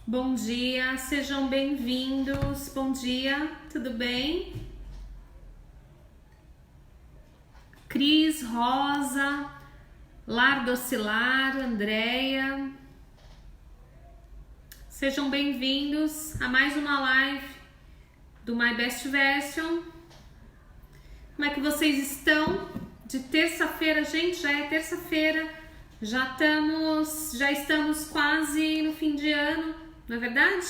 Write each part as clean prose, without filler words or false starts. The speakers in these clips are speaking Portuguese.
Bom dia, sejam bem-vindos. Bom dia, tudo bem? Cris, Rosa, Lar Docilar, Andréia. Sejam bem-vindos a mais uma live do My Best Version. Como é que vocês estão? De terça-feira, gente, já é terça-feira. Já estamos quase no fim de ano, não é verdade?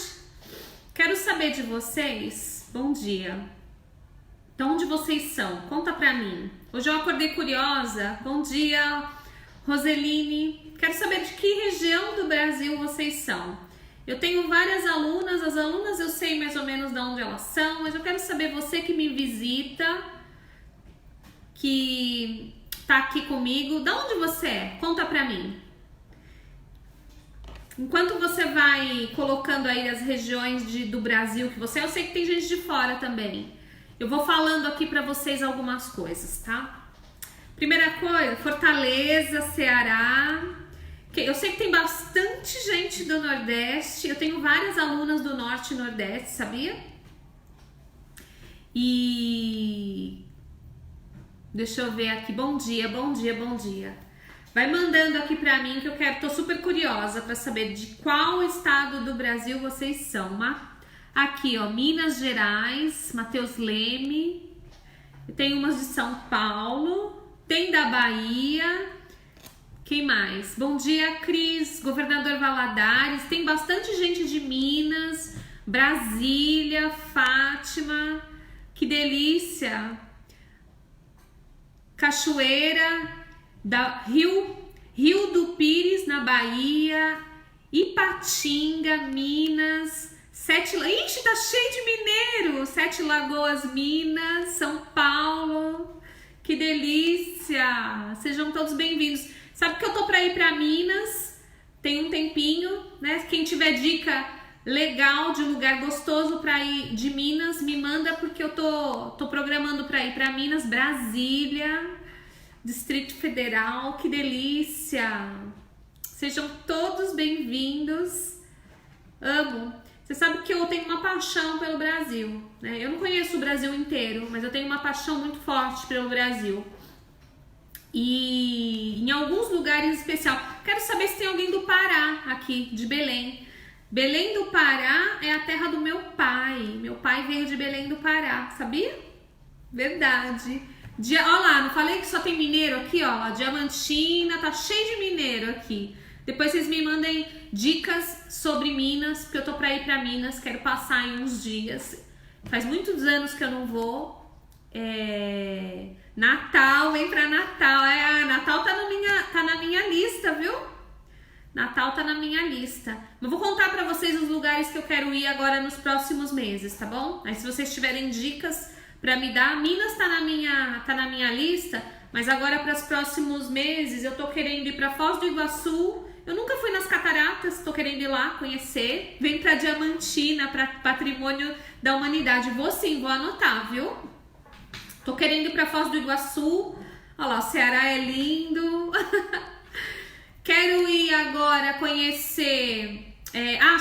Quero saber de vocês. Bom dia. De onde vocês são? Conta pra mim. Hoje eu acordei curiosa. Bom dia, Roseline. Quero saber de que região do Brasil vocês são. Eu tenho várias alunas. As alunas eu sei mais ou menos de onde elas são, mas eu quero saber você que me visita, que tá aqui comigo. De onde você é? Conta pra mim. Enquanto você vai colocando aí as regiões do Brasil que você é, eu sei que tem gente de fora também. Eu vou falando aqui pra vocês algumas coisas, tá? Primeira coisa, Fortaleza, Ceará. Eu sei que tem bastante gente do Nordeste. Eu tenho várias alunas do Norte e Nordeste, sabia? E deixa eu ver aqui. Bom dia, bom dia, bom dia. Vai mandando aqui pra mim que eu quero, tô super curiosa pra saber de qual estado do Brasil vocês são. Aqui, ó, Minas Gerais, Matheus Leme. Tem umas de São Paulo, tem da Bahia. Quem mais? Bom dia, Cris, Governador Valadares. Tem bastante gente de Minas, Brasília, Fátima. Que delícia! Cachoeira, Rio do Pires, na Bahia, Ipatinga, Minas, Ixi, tá cheio de mineiro! Sete Lagoas, Minas, São Paulo, que delícia! Sejam todos bem-vindos. Sabe que eu tô pra ir pra Minas, tem um tempinho, né? Quem tiver dica legal de um lugar gostoso pra ir de Minas, me manda, porque eu tô programando pra ir pra Minas, Brasília, Distrito Federal, que delícia! Sejam todos bem-vindos. Amo. Você sabe que eu tenho uma paixão pelo Brasil, né? Eu não conheço o Brasil inteiro, mas eu tenho uma paixão muito forte pelo Brasil. E em alguns lugares especiais. Quero saber se tem alguém do Pará aqui, de Belém. Belém do Pará é a terra do meu pai. Meu pai veio de Belém do Pará, sabia? Verdade. Olha lá, não falei que só tem mineiro aqui, ó. Diamantina, tá cheio de mineiro aqui. Depois vocês me mandem dicas sobre Minas, porque eu tô pra ir pra Minas, quero passar em uns dias. Faz muitos anos que eu não vou. Natal, vem pra Natal. Natal tá na minha lista, viu? Natal tá na minha lista. Eu vou contar pra vocês os lugares que eu quero ir agora nos próximos meses, tá bom? Aí se vocês tiverem dicas pra me dar, Minas tá na minha lista, mas agora para os próximos meses eu tô querendo ir pra Foz do Iguaçu. Eu nunca fui nas cataratas, tô querendo ir lá conhecer. Vem pra Diamantina, pra Patrimônio da Humanidade. Vou sim, vou anotar, viu? Tô querendo ir pra Foz do Iguaçu. Olha lá, o Ceará é lindo. Quero ir agora conhecer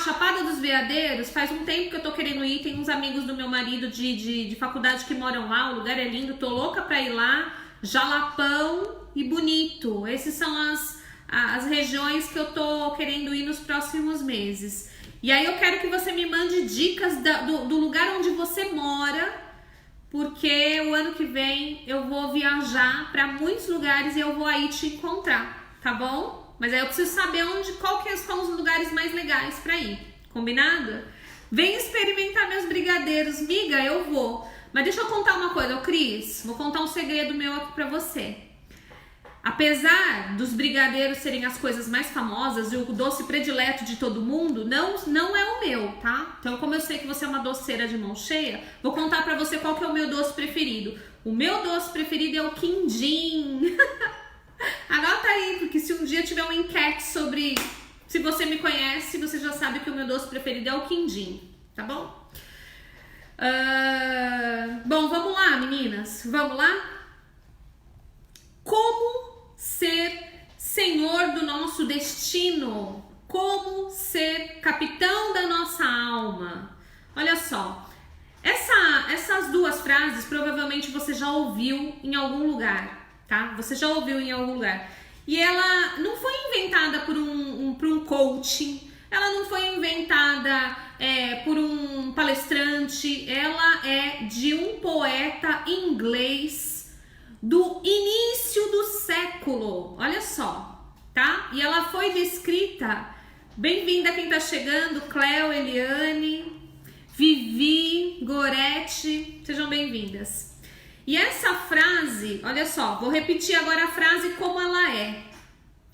Chapada dos Veadeiros. Faz um tempo que eu tô querendo ir. Tem uns amigos do meu marido de faculdade que moram lá. O lugar é lindo, tô louca pra ir lá. Jalapão e Bonito. Essas são as regiões que eu tô querendo ir nos próximos meses. E aí eu quero que você me mande dicas do lugar onde você mora, porque o ano que vem eu vou viajar para muitos lugares e eu vou aí te encontrar, tá bom? Mas aí eu preciso saber qual que são os lugares mais legais para ir, combinado? Vem experimentar meus brigadeiros, miga, eu vou. Mas deixa eu contar uma coisa, Cris, vou contar um segredo meu aqui pra você. Apesar dos brigadeiros serem as coisas mais famosas e o doce predileto de todo mundo, não é o meu, tá? Então, como eu sei que você é uma doceira de mão cheia, vou contar pra você qual que é o meu doce preferido. O meu doce preferido é o quindim. Anota aí, porque se um dia tiver uma enquete sobre se você me conhece, você já sabe que o meu doce preferido é o quindim, tá bom? Bom, vamos lá, meninas, vamos lá? Como ser senhor do nosso destino? Como ser capitão da nossa alma? Olha só, essas duas frases provavelmente você já ouviu em algum lugar, tá? Você já ouviu em algum lugar. E ela não foi inventada por um coaching, ela não foi inventada por um palestrante, ela é de um poeta inglês do início do século, olha só, tá? E ela foi descrita, bem-vinda quem tá chegando, Cleo, Eliane, Vivi, Gorete, sejam bem-vindas. E essa frase, olha só, vou repetir agora a frase como ela é.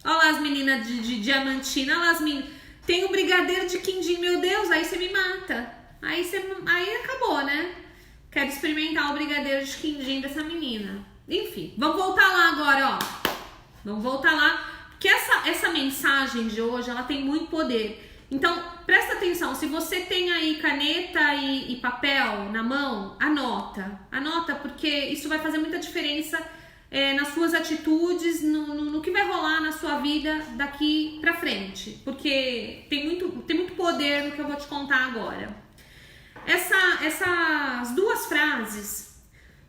Olha lá as meninas de Diamantina, olha lá as meninas. Tem um brigadeiro de quindim, meu Deus, aí você me mata. Aí acabou, né? Quero experimentar o brigadeiro de quindim dessa menina. Enfim, vamos voltar lá agora, ó. Vamos voltar lá, porque essa mensagem de hoje, ela tem muito poder. Então, presta atenção, se você tem aí caneta e papel na mão, anota, porque isso vai fazer muita diferença nas suas atitudes, no que vai rolar na sua vida daqui pra frente, porque tem muito poder no que eu vou te contar agora. Essas duas frases,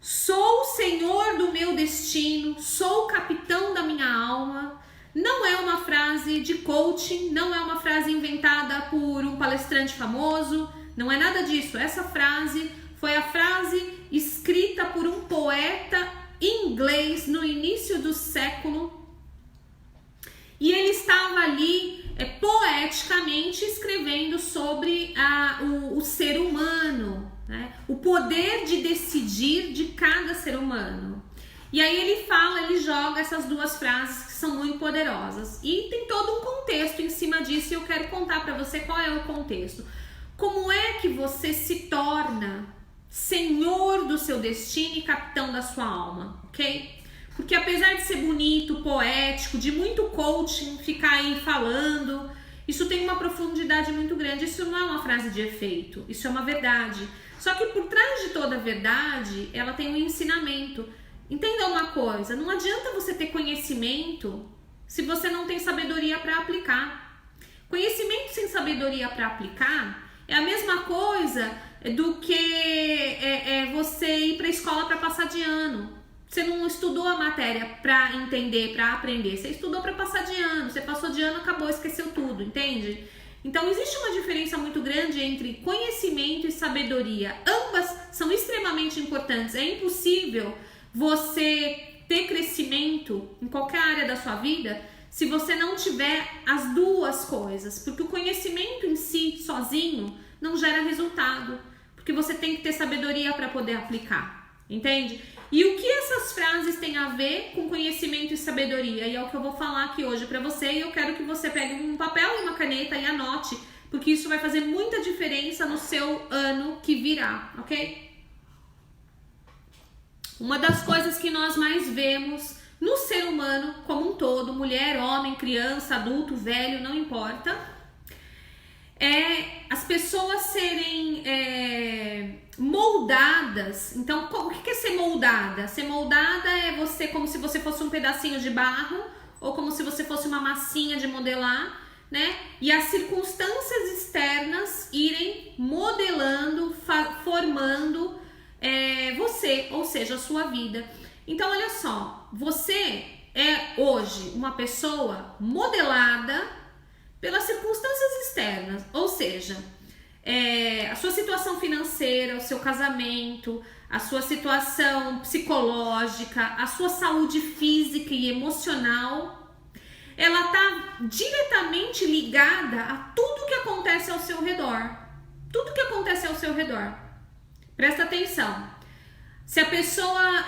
sou o senhor do meu destino, sou o capitão da minha alma, não é uma frase de coaching, não é uma frase inventada por um palestrante famoso, não é nada disso. Essa frase foi a frase escrita por um poeta inglês no início do século e ele estava ali poeticamente escrevendo sobre o ser humano, né? O poder de decidir de cada ser humano. E aí ele joga essas duas frases que são muito poderosas. E tem todo um contexto em cima disso e eu quero contar para você qual é o contexto. Como é que você se torna senhor do seu destino e capitão da sua alma, ok? Porque apesar de ser bonito, poético, de muito coaching, ficar aí falando, isso tem uma profundidade muito grande. Isso não é uma frase de efeito, isso é uma verdade. Só que por trás de toda a verdade, ela tem um ensinamento. Entenda uma coisa, não adianta você ter conhecimento se você não tem sabedoria para aplicar. Conhecimento sem sabedoria para aplicar é a mesma coisa do que você ir para a escola para passar de ano. Você não estudou a matéria para entender, para aprender, você estudou para passar de ano, você passou de ano, acabou, esqueceu tudo, entende? Então existe uma diferença muito grande entre conhecimento e sabedoria. Ambas são extremamente importantes, é impossível você ter crescimento em qualquer área da sua vida se você não tiver as duas coisas, porque o conhecimento em si, sozinho, não gera resultado, porque você tem que ter sabedoria para poder aplicar, entende? E o que essas frases têm a ver com conhecimento e sabedoria? E é o que eu vou falar aqui hoje para você, e eu quero que você pegue um papel e uma caneta e anote, porque isso vai fazer muita diferença no seu ano que virá, ok? Uma das coisas que nós mais vemos no ser humano como um todo, mulher, homem, criança, adulto, velho, não importa, é as pessoas serem moldadas. Então, o que é ser moldada? Ser moldada é você como se você fosse um pedacinho de barro ou como se você fosse uma massinha de modelar, né? E as circunstâncias externas irem modelando, formando você, ou seja, a sua vida. Então, olha só, você é hoje uma pessoa modelada pelas circunstâncias externas, ou seja, a sua situação financeira, o seu casamento, a sua situação psicológica, a sua saúde física e emocional, ela está diretamente ligada a tudo que acontece ao seu redor. Tudo que acontece ao seu redor. Presta atenção. Se a pessoa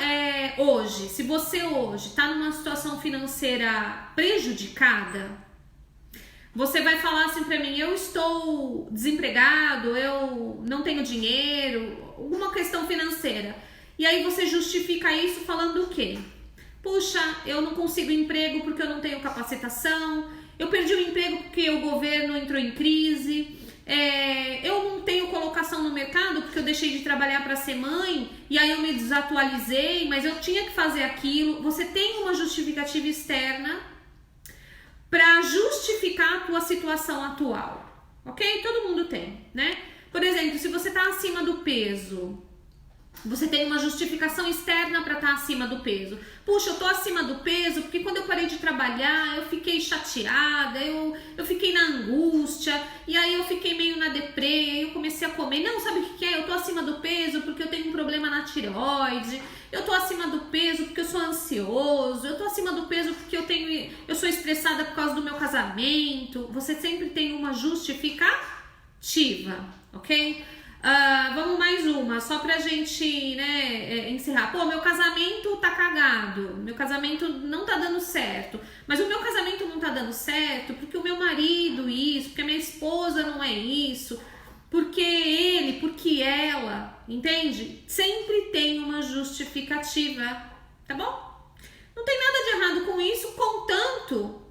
se você hoje está numa situação financeira prejudicada, você vai falar assim pra mim, eu estou desempregado, eu não tenho dinheiro, alguma questão financeira. E aí você justifica isso falando o quê? Puxa, eu não consigo emprego porque eu não tenho capacitação. Eu perdi o emprego porque o governo entrou em crise. Eu não tenho colocação no mercado porque eu deixei de trabalhar para ser mãe e aí eu me desatualizei, mas eu tinha que fazer aquilo. Você tem uma justificativa externa para justificar a tua situação atual, ok? Todo mundo tem, né? Por exemplo, se você tá acima do peso, você tem uma justificação externa para estar acima do peso. Puxa, eu tô acima do peso porque quando eu parei de trabalhar, eu fiquei chateada, eu fiquei na angústia, e aí eu fiquei meio na deprê, aí eu comecei a comer. Não, sabe o que é? Eu tô acima do peso porque eu tenho um problema na tireoide, eu tô acima do peso porque eu sou ansioso, eu tô acima do peso porque eu sou estressada por causa do meu casamento. Você sempre tem uma justificativa, ok? Vamos mais uma, só pra gente, né, encerrar. Pô, meu casamento tá cagado, meu casamento não tá dando certo. Mas o meu casamento não tá dando certo porque o meu marido isso, porque a minha esposa não é isso, porque ele, porque ela, entende? Sempre tem uma justificativa, tá bom? Não tem nada de errado com isso, contanto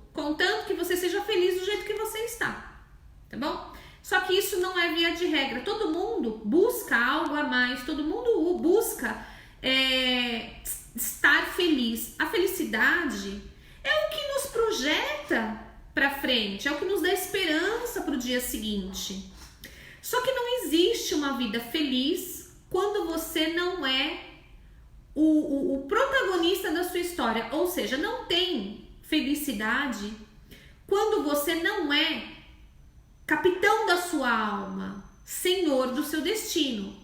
que você seja feliz do jeito que você está, tá bom? Só que isso não é via de regra. Todo mundo busca algo a mais, todo mundo busca estar feliz. A felicidade é o que nos projeta para frente, é o que nos dá esperança para o dia seguinte. Só que não existe uma vida feliz quando você não é o protagonista da sua história. Ou seja, não tem felicidade quando você não é capitão da sua alma, senhor do seu destino.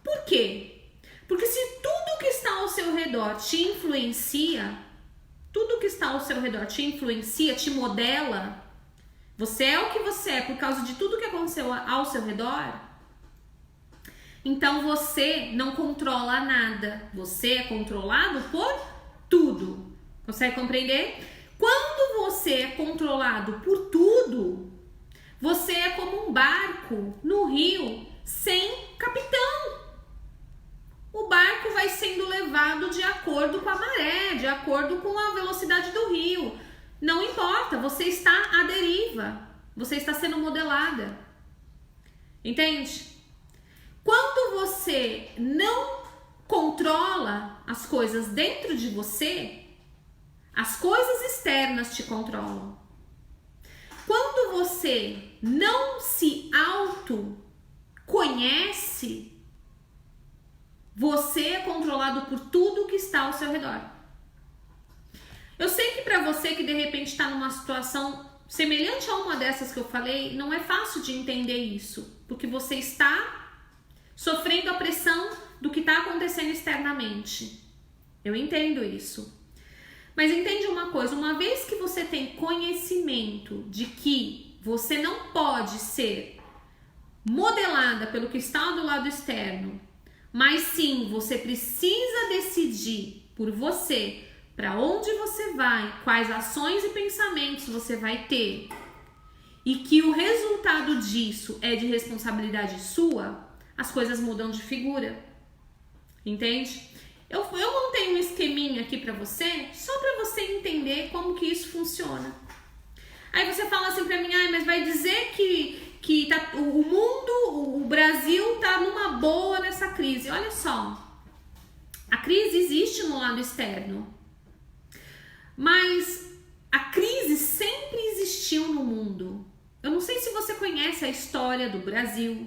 Por quê? Porque se tudo que está ao seu redor te influencia, te modela, você é o que você é por causa de tudo que aconteceu ao seu redor, então você não controla nada, você é controlado por tudo. Consegue compreender? Quando você é controlado por tudo, você é como um barco no rio sem capitão. O barco vai sendo levado de acordo com a maré, de acordo com a velocidade do rio. Não importa, você está à deriva, você está sendo modelada. Entende? Quando você não controla as coisas dentro de você, as coisas externas te controlam. Quando você não se autoconhece, você é controlado por tudo que está ao seu redor. Eu sei que para você que de repente está numa situação semelhante a uma dessas que eu falei, não é fácil de entender isso, porque você está sofrendo a pressão do que está acontecendo externamente. Eu entendo isso. Mas entende uma coisa, uma vez que você tem conhecimento de que você não pode ser modelada pelo que está do lado externo, mas sim você precisa decidir por você para onde você vai, quais ações e pensamentos você vai ter, e que o resultado disso é de responsabilidade sua, as coisas mudam de figura. Entende? Eu montei um esqueminha aqui pra você, só pra você entender como que isso funciona. Aí você fala assim pra mim, mas vai dizer que tá, o mundo, o Brasil tá numa boa nessa crise. Olha só, a crise existe no lado externo, mas a crise sempre existiu no mundo. Eu não sei se você conhece a história do Brasil,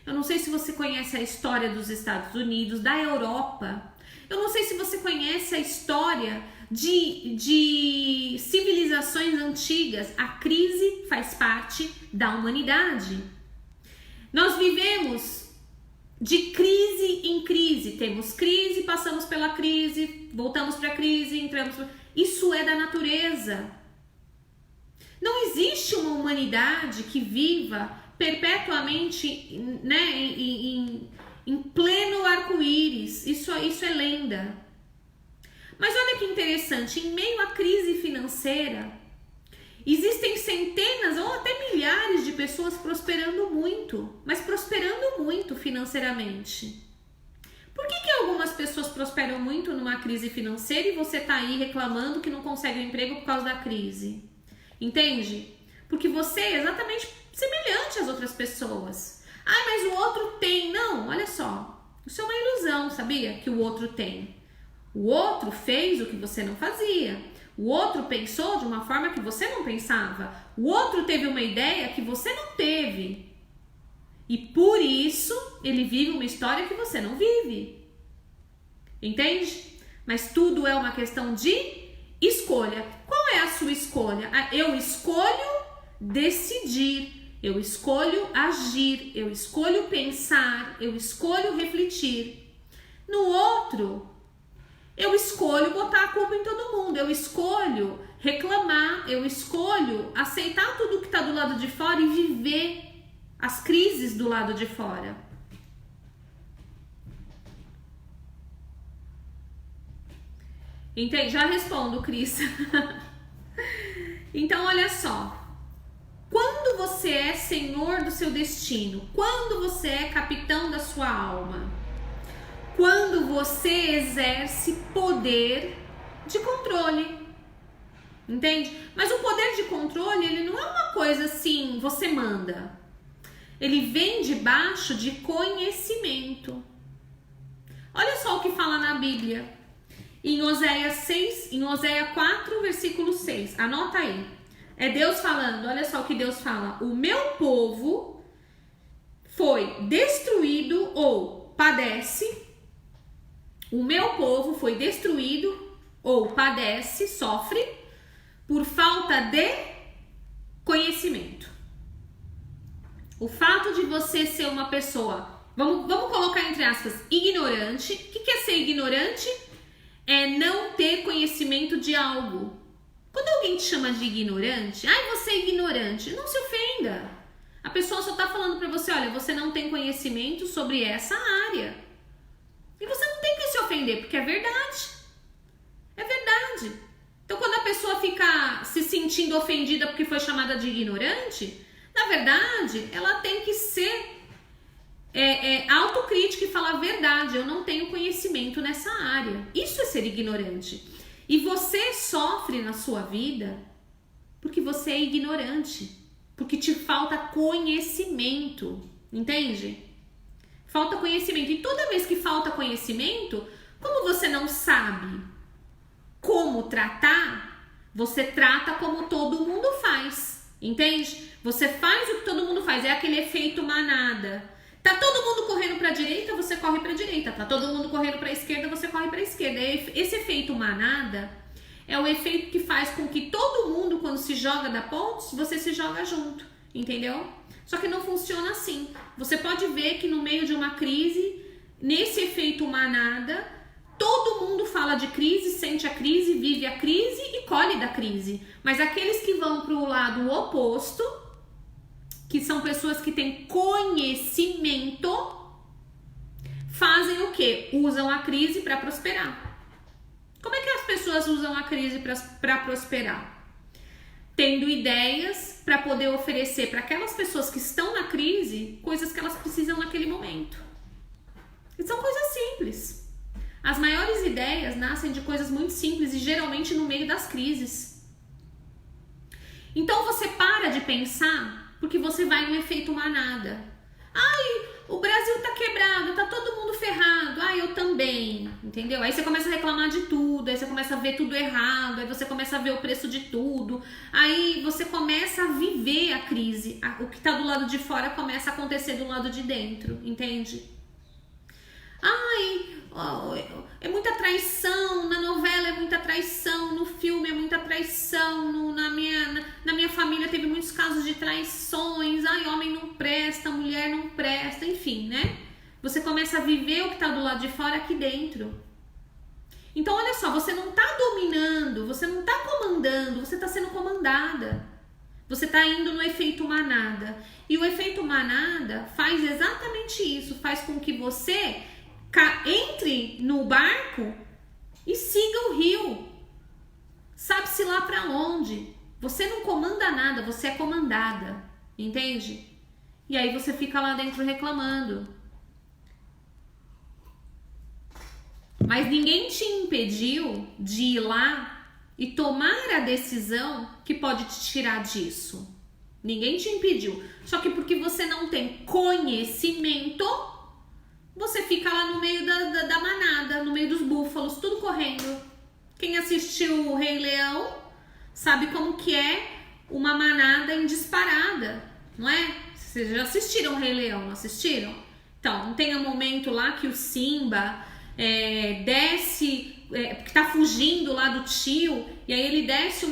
eu não sei se você conhece a história dos Estados Unidos, da Europa. Eu não sei se você conhece a história de civilizações antigas. A crise faz parte da humanidade. Nós vivemos de crise em crise. Temos crise, passamos pela crise, voltamos para a crise, entramos... Isso é da natureza. Não existe uma humanidade que viva perpetuamente, né, em pleno arco-íris. Isso é lenda. Mas olha que interessante, em meio à crise financeira, existem centenas ou até milhares de pessoas prosperando muito, mas prosperando muito financeiramente. Por que algumas pessoas prosperam muito numa crise financeira e você tá aí reclamando que não consegue um emprego por causa da crise? Entende? Porque você é exatamente semelhante às outras pessoas. Ah, mas o outro tem. Não, olha só. Isso é uma ilusão, sabia? Que o outro tem. O outro fez o que você não fazia. O outro pensou de uma forma que você não pensava. O outro teve uma ideia que você não teve. E por isso ele vive uma história que você não vive. Entende? Mas tudo é uma questão de escolha. Qual é a sua escolha? Eu escolho decidir, eu escolho agir, eu escolho pensar, eu escolho refletir. No outro, eu escolho botar a culpa em todo mundo, eu escolho reclamar, eu escolho aceitar tudo que está do lado de fora e viver as crises do lado de fora. Entende? Já respondo, Cris. Então, olha só. Quando você é senhor do seu destino, quando você é capitão da sua alma, quando você exerce poder de controle, entende? Mas o poder de controle, ele não é uma coisa assim, você manda. Ele vem debaixo de conhecimento. Olha só o que fala na Bíblia. Em Oséias 4, versículo 6. Anota aí. É Deus falando, olha só o que Deus fala. O meu povo foi destruído ou padece. O meu povo foi destruído ou padece, sofre, por falta de conhecimento. O fato de você ser uma pessoa, vamos colocar entre aspas, ignorante. O que é ser ignorante? É não ter conhecimento de algo. Quando alguém te chama de ignorante, você é ignorante, não se ofenda. A pessoa só tá falando pra você, olha, você não tem conhecimento sobre essa área. E você não tem que se ofender, porque é verdade. É verdade. Então, quando a pessoa fica se sentindo ofendida porque foi chamada de ignorante, na verdade, ela tem que ser autocrítica e falar a verdade. Eu não tenho conhecimento nessa área. Isso é ser ignorante. E você sofre na sua vida porque você é ignorante. Porque te falta conhecimento. Entende? Falta conhecimento. E toda vez que falta conhecimento, como você não sabe como tratar, você trata como todo mundo faz. Entende? Você faz o que todo mundo faz. É aquele efeito manada. Tá todo mundo correndo para a direita, você corre para a direita. Tá todo mundo correndo para a esquerda, você corre para a esquerda. Esse efeito manada é o efeito que faz com que todo mundo, quando se joga da ponte, você se joga junto, entendeu? Só que não funciona assim. Você pode ver que no meio de uma crise, nesse efeito manada, todo mundo fala de crise, sente a crise, vive a crise e colhe da crise. Mas aqueles que vão para o lado oposto, que são pessoas que têm conhecimento, fazem o quê? Usam a crise para prosperar. Como é que as pessoas usam a crise para prosperar? Tendo ideias para poder oferecer para aquelas pessoas que estão na crise coisas que elas precisam naquele momento. E são coisas simples. As maiores ideias nascem de coisas muito simples e geralmente no meio das crises. Então você para de pensar porque você vai no efeito manada. O Brasil tá quebrado, tá todo mundo ferrado. Eu também, entendeu? Aí você começa a reclamar de tudo, aí você começa a ver tudo errado, aí você começa a ver o preço de tudo. Aí você começa a viver a crise. O que tá do lado de fora começa a acontecer do lado de dentro, entende? É muita traição, na novela é muita traição, no filme é muita traição, na minha família teve muitos casos de traições, homem não presta, mulher não presta, enfim, né? Você começa a viver o que tá do lado de fora aqui dentro. Então, olha só, você não tá dominando, você não tá comandando, você tá sendo comandada. Você tá indo no efeito manada. E o efeito manada faz exatamente isso, faz com que você entre no barco e siga o rio. Sabe-se lá para onde. Você não comanda nada, você é comandada. Entende? E aí você fica lá dentro reclamando. Mas ninguém te impediu de ir lá e tomar a decisão que pode te tirar disso. Ninguém te impediu. Só que porque você não tem conhecimento, você fica lá no meio da manada, no meio dos búfalos, tudo correndo. Quem assistiu o Rei Leão sabe como que é uma manada em disparada, não é? Vocês já assistiram o Rei Leão, não assistiram? Então, não tem um momento lá que o Simba desce, porque tá fugindo lá do tio, e aí ele desce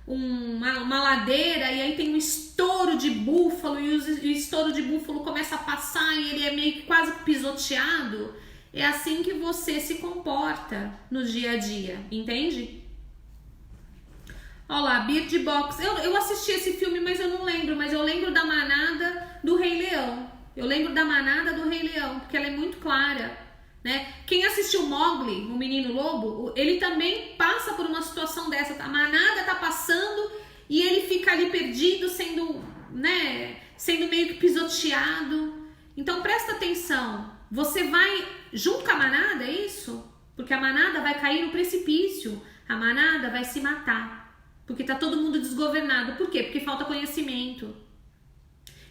uma ladeira, e aí tem um estouro de búfalo, e o estouro de búfalo começa a passar, e ele é meio que quase pisoteado. É assim que você se comporta no dia a dia, entende? Olha lá, Bird Box. Eu assisti esse filme, mas eu não lembro. Mas eu lembro da manada do Rei Leão. Eu lembro da manada do Rei Leão, porque ela é muito clara, né? Quem assistiu Mowgli, o Menino Lobo, ele também passa por uma situação dessa. A manada tá passando e ele fica ali perdido, sendo meio que pisoteado. Então presta atenção. Você vai junto com a manada, é isso? Porque a manada vai cair no precipício. A manada vai se matar. Porque tá todo mundo desgovernado. Por quê? Porque falta conhecimento.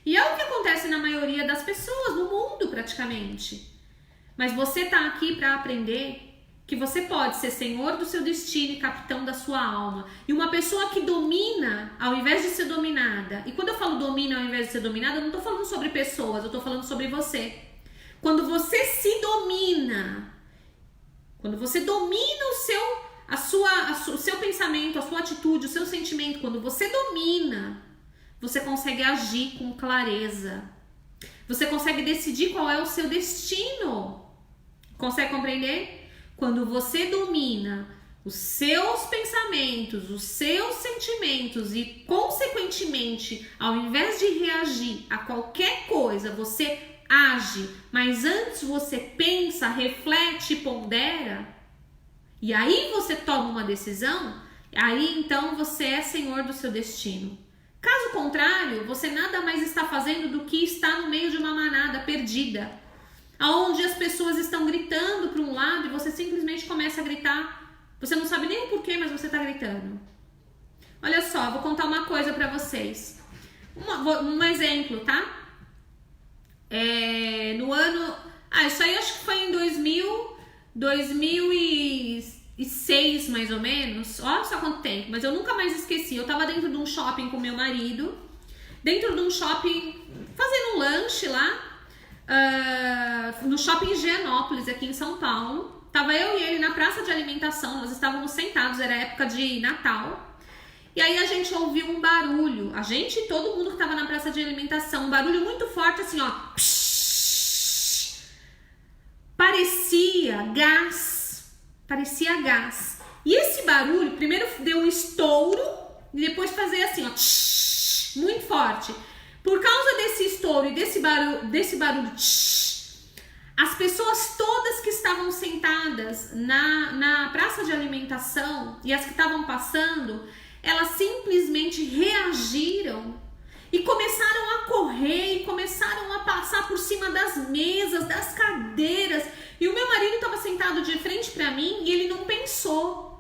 E é o que acontece na maioria das pessoas, no mundo praticamente. Mas você tá aqui para aprender que você pode ser senhor do seu destino e capitão da sua alma. E uma pessoa que domina ao invés de ser dominada. E quando eu falo domina ao invés de ser dominada, eu não tô falando sobre pessoas, eu tô falando sobre você. Quando você se domina, quando você domina o seu pensamento, a sua atitude, o seu sentimento, quando você domina, você consegue agir com clareza. Você consegue decidir qual é o seu destino. Consegue compreender? Quando você domina os seus pensamentos, os seus sentimentos e, consequentemente, ao invés de reagir a qualquer coisa, você age, mas antes você pensa, reflete e pondera, e aí você toma uma decisão, aí então você é senhor do seu destino. Caso contrário, você nada mais está fazendo do que estar no meio de uma manada perdida, onde as pessoas estão gritando para um lado e você simplesmente começa a gritar. Você não sabe nem o porquê, mas você está gritando. Olha só, vou contar uma coisa para vocês. Um exemplo, tá? No ano... isso aí acho que foi em 2006, mais ou menos. Olha só quanto tempo, mas eu nunca mais esqueci. Eu tava dentro de um shopping com meu marido, dentro de um shopping, fazendo um lanche lá, no shopping Higienópolis, aqui em São Paulo. Tava eu e ele na praça de alimentação, nós estávamos sentados, era época de Natal. E aí a gente ouviu um barulho, a gente e todo mundo que tava na praça de alimentação, um barulho muito forte assim, ó. Parecia gás. E esse barulho, primeiro deu um estouro e depois fazia assim, ó, muito forte. Por causa desse estouro e desse barulho, as pessoas todas que estavam sentadas na praça de alimentação e as que estavam passando, elas simplesmente reagiram e começaram a correr e começaram a passar por cima das mesas, das cadeiras. E o meu marido estava sentado de frente para mim e ele não pensou.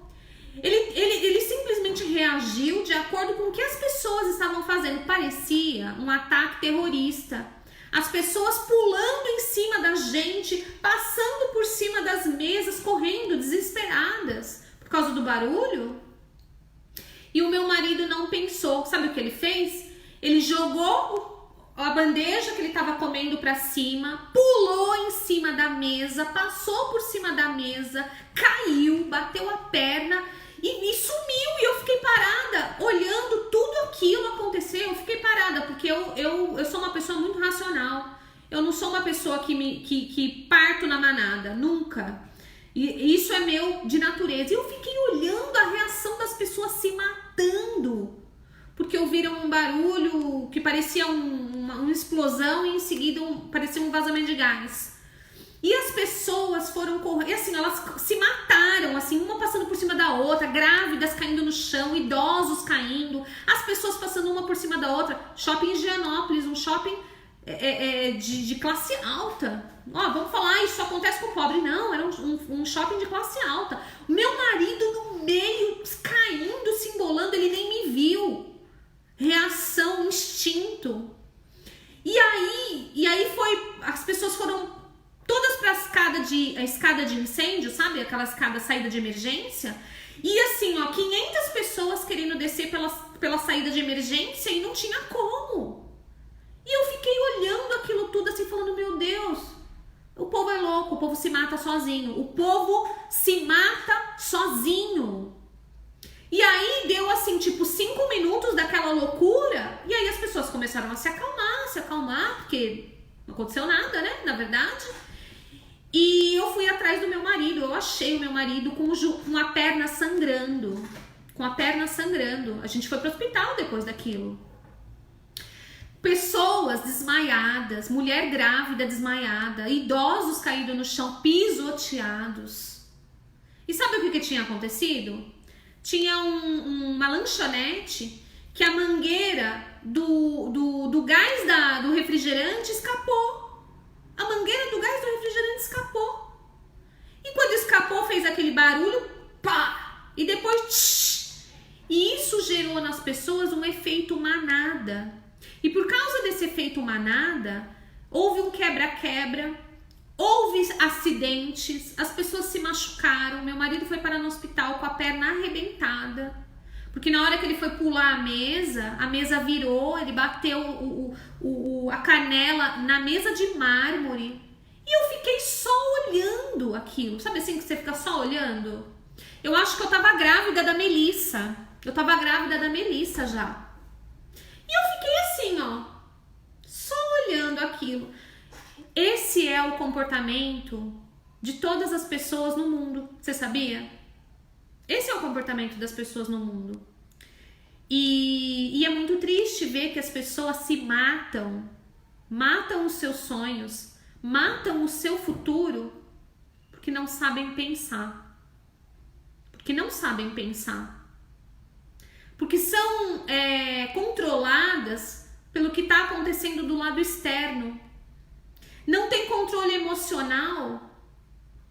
Ele simplesmente reagiu de acordo com o que as pessoas estavam fazendo. Parecia um ataque terrorista. As pessoas pulando em cima da gente, passando por cima das mesas, correndo, desesperadas por causa do barulho. E o meu marido não pensou. Sabe o que ele fez? Ele jogou a bandeja que ele estava comendo para cima, pulou em cima da mesa, passou por cima da mesa, caiu, bateu a perna e sumiu. E eu fiquei parada, olhando tudo aquilo acontecer. Eu fiquei parada, porque eu sou uma pessoa muito racional. Eu não sou uma pessoa que parto na manada, nunca. E isso é meu de natureza. E eu fiquei olhando a reação das pessoas se matando, porque ouviram um barulho que parecia uma explosão e em seguida parecia um vazamento de gás. E as pessoas foram correr, e assim, elas se mataram, assim, uma passando por cima da outra, grávidas caindo no chão, idosos caindo, as pessoas passando uma por cima da outra. Shopping Higienópolis, um shopping de classe alta. Ó, vamos falar, isso acontece com o pobre. Não, era um shopping de classe alta. Meu marido no meio, caindo, se embolando, ele nem me viu. Reação, instinto. E aí as pessoas foram todas para a escada de incêndio, sabe? Aquela escada saída de emergência. E assim, ó, 500 pessoas querendo descer pela saída de emergência e não tinha como. E eu fiquei olhando aquilo tudo assim, falando, meu Deus, o povo é louco, o povo se mata sozinho. O povo se mata sozinho. E aí deu assim, tipo, 5 minutos daquela loucura. E aí as pessoas começaram a se acalmar, porque não aconteceu nada, né? Na verdade. E eu fui atrás do meu marido. Eu achei o meu marido com a perna sangrando. Com a perna sangrando. A gente foi pro hospital depois daquilo. Pessoas desmaiadas, mulher grávida desmaiada, idosos caídos no chão, pisoteados. E sabe o que tinha acontecido? Tinha uma lanchonete que a mangueira do gás do refrigerante escapou. A mangueira do gás do refrigerante escapou. E quando escapou, fez aquele barulho, pá! E depois, tsh! E isso gerou nas pessoas um efeito manada. E por causa desse efeito manada, houve um quebra-quebra, houve acidentes, as pessoas se machucaram. Meu marido foi parar no hospital com a perna arrebentada, porque na hora que ele foi pular a mesa virou, ele bateu a canela na mesa de mármore. E eu fiquei só olhando aquilo. Sabe assim que você fica só olhando? Eu acho que eu tava grávida da Melissa. Eu tava grávida da Melissa já. E eu fiquei assim, ó, só olhando aquilo. Esse é o comportamento de todas as pessoas no mundo. Você sabia? Esse é o comportamento das pessoas no mundo. E é muito triste ver que as pessoas se matam os seus sonhos, matam o seu futuro, porque não sabem pensar. Porque não sabem pensar. Porque são controladas pelo que está acontecendo do lado externo. Não tem controle emocional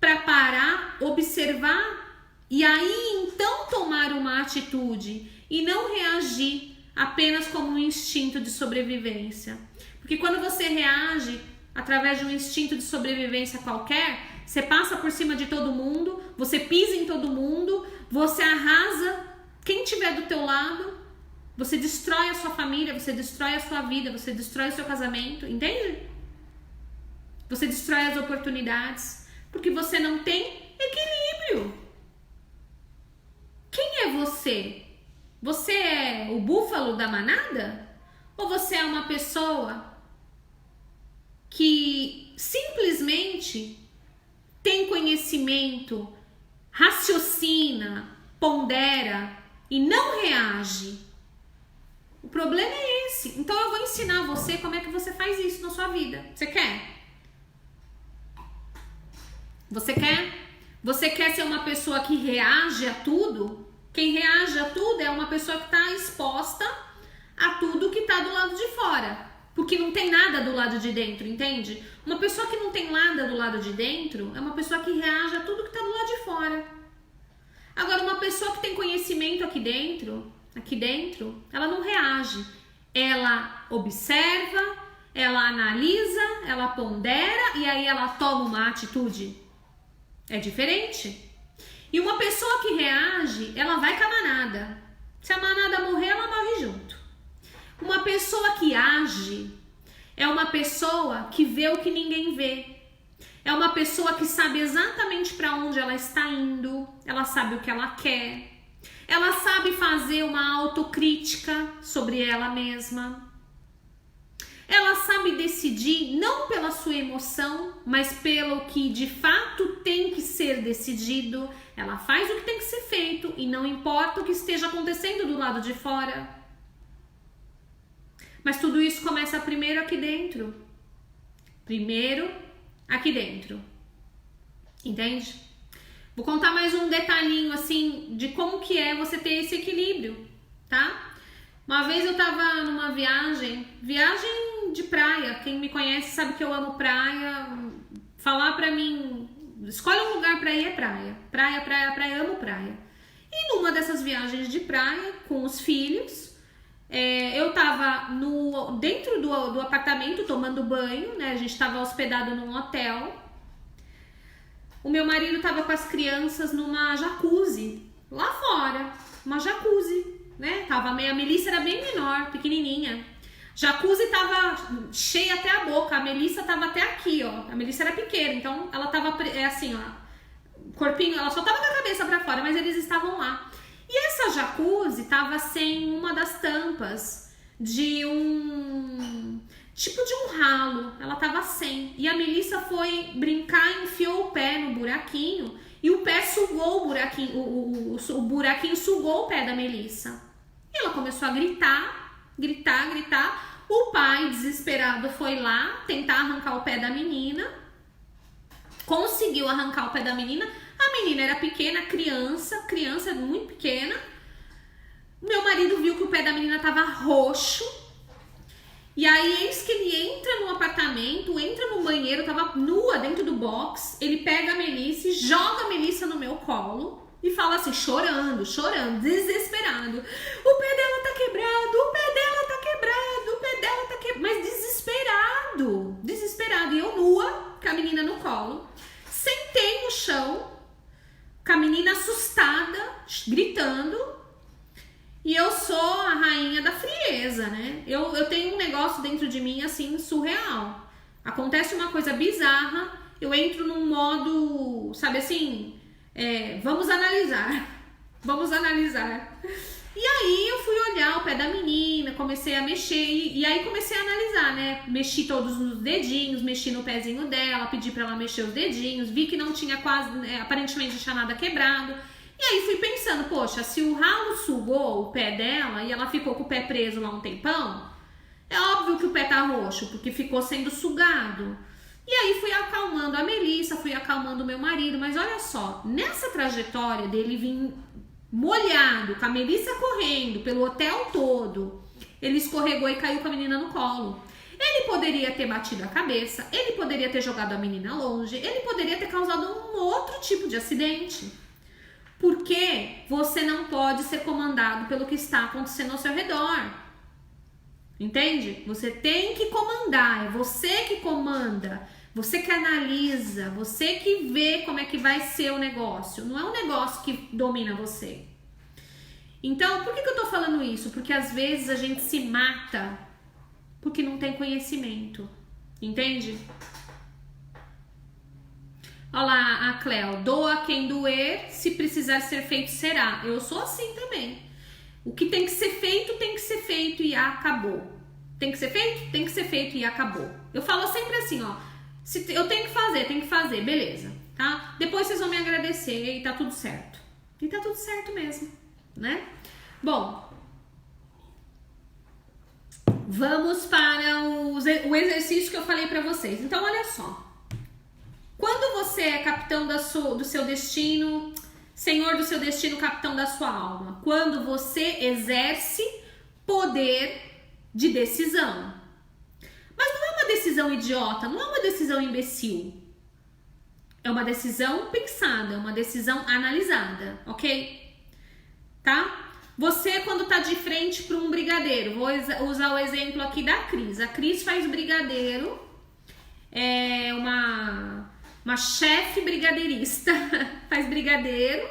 para parar, observar e aí então tomar uma atitude e não reagir apenas como um instinto de sobrevivência. Porque quando você reage através de um instinto de sobrevivência qualquer, você passa por cima de todo mundo, você pisa em todo mundo, você arrasa quem tiver do teu lado, você destrói a sua família, você destrói a sua vida, você destrói o seu casamento, entende? Você destrói as oportunidades, porque você não tem equilíbrio. Quem é você? Você é o búfalo da manada? Ou você é uma pessoa que simplesmente tem conhecimento, raciocina, pondera e não reage? O problema é esse. Então eu vou ensinar você como é que você faz isso na sua vida. Você quer? Você quer? Você quer ser uma pessoa que reage a tudo? Quem reage a tudo é uma pessoa que está exposta a tudo que está do lado de fora. Porque não tem nada do lado de dentro, entende? Uma pessoa que não tem nada do lado de dentro é uma pessoa que reage a tudo que está do lado de fora. Agora, uma pessoa que tem conhecimento aqui dentro, ela não reage. Ela observa, ela analisa, ela pondera e aí ela toma uma atitude. É diferente. E uma pessoa que reage, ela vai com a manada. Se a manada morrer, ela morre junto. Uma pessoa que age é uma pessoa que vê o que ninguém vê. É uma pessoa que sabe exatamente para onde ela está indo. Ela sabe o que ela quer. Ela sabe fazer uma autocrítica sobre ela mesma. Ela sabe decidir não pela sua emoção, mas pelo que de fato tem que ser decidido. Ela faz o que tem que ser feito e não importa o que esteja acontecendo do lado de fora. Mas tudo isso começa primeiro aqui dentro. Primeiro aqui dentro. Entende? Vou contar mais um detalhinho assim de como que é você ter esse equilíbrio, tá? Uma vez eu tava numa viagem de praia. Quem me conhece sabe que eu amo praia. Falar pra mim, escolhe um lugar pra ir é praia. Praia, praia, praia, amo praia. E numa dessas viagens de praia, com os filhos, eu tava dentro do apartamento tomando banho, né? A gente tava hospedado num hotel. O meu marido tava com as crianças numa jacuzzi, lá fora. Uma jacuzzi, né? A Melissa era bem menor, pequenininha. Jacuzzi tava cheia até a boca, a Melissa tava até aqui, ó. A Melissa era pequena, então ela tava assim, ó. Corpinho, ela só tava com a cabeça pra fora, mas eles estavam lá. E essa jacuzzi tava sem uma das tampas de tipo de um ralo. Ela tava sem. E a Melissa foi brincar, enfiou o pé no buraquinho e o pé sugou o buraquinho. O buraquinho sugou o pé da Melissa. E ela começou a gritar. O pai, desesperado, foi lá tentar arrancar o pé da menina. Conseguiu arrancar o pé da menina. A menina era pequena, criança muito pequena. Meu marido viu que o pé da menina tava roxo. E aí, eis que ele entra no apartamento, entra no banheiro, tava nua dentro do box. Ele pega a Melissa e joga a Melissa no meu colo. E fala assim, chorando, desesperado. O pé dela tá quebrado, o pé dela tá quebrado, o pé dela tá quebrado. Mas desesperado. E eu nua, com a menina no colo. Sentei no chão, com a menina assustada, gritando. E eu sou a rainha da frieza, né? Eu tenho um negócio dentro de mim, assim, surreal. Acontece uma coisa bizarra, eu entro num modo, sabe assim... vamos analisar. E aí eu fui olhar o pé da menina, comecei a mexer e aí comecei a analisar, né? Mexi todos os dedinhos, mexi no pezinho dela, pedi pra ela mexer os dedinhos, vi que não tinha quase, aparentemente não tinha nada quebrado. E aí fui pensando, poxa, se o ralo sugou o pé dela e ela ficou com o pé preso lá um tempão, é óbvio que o pé tá roxo, porque ficou sendo sugado. E aí fui acalmando a Melissa, fui acalmando o meu marido, mas olha só, nessa trajetória dele vir molhado, com a Melissa correndo pelo hotel todo, ele escorregou e caiu com a menina no colo. Ele poderia ter batido a cabeça, ele poderia ter jogado a menina longe, ele poderia ter causado um outro tipo de acidente. Porque você não pode ser comandado pelo que está acontecendo ao seu redor. Entende? Você tem que comandar, é você que comanda, você que analisa, você que vê como é que vai ser o negócio. Não é um negócio que domina você. Então, por que eu tô falando isso? Porque às vezes a gente se mata porque não tem conhecimento. Entende? Olha lá a Cleo, doa quem doer, se precisar ser feito será. Eu sou assim também. O que tem que ser feito e acabou. Tem que ser feito e acabou. Eu falo sempre assim, ó, se eu tenho que fazer, beleza, tá? Depois vocês vão me agradecer e tá tudo certo. E tá tudo certo mesmo, né? Bom, vamos para o exercício que eu falei pra vocês. Então, olha só. Quando você é capitão do seu destino, senhor do seu destino, capitão da sua alma, quando você exerce poder de decisão. Mas não é uma decisão idiota, não é uma decisão imbecil. É uma decisão pensada, é uma decisão analisada, ok? Tá? Você, quando tá de frente para um brigadeiro, vou usar o exemplo aqui da Cris. A Cris faz brigadeiro, é uma chefe brigadeirista, faz brigadeiro,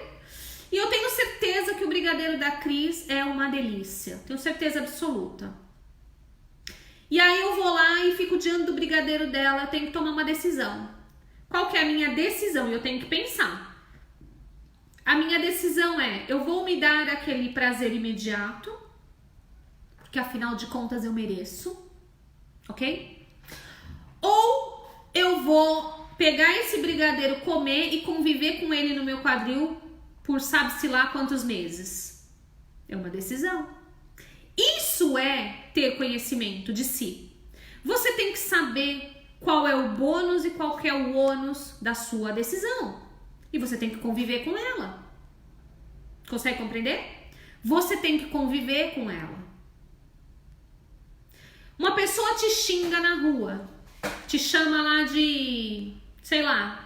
e eu tenho certeza que o brigadeiro da Cris é uma delícia, tenho certeza absoluta. E aí eu vou lá e fico diante do brigadeiro dela, eu tenho que tomar uma decisão. Qual que é a minha decisão? Eu tenho que pensar. A minha decisão é, eu vou me dar aquele prazer imediato, porque afinal de contas eu mereço, ok? Ou eu vou pegar esse brigadeiro, comer e conviver com ele no meu quadril por sabe-se lá quantos meses. É uma decisão. Isso é ter conhecimento de si. Você tem que saber qual é o bônus e qual que é o ônus da sua decisão. E você tem que conviver com ela. Consegue compreender? Você tem que conviver com ela. Uma pessoa te xinga na rua, te chama lá de, sei lá,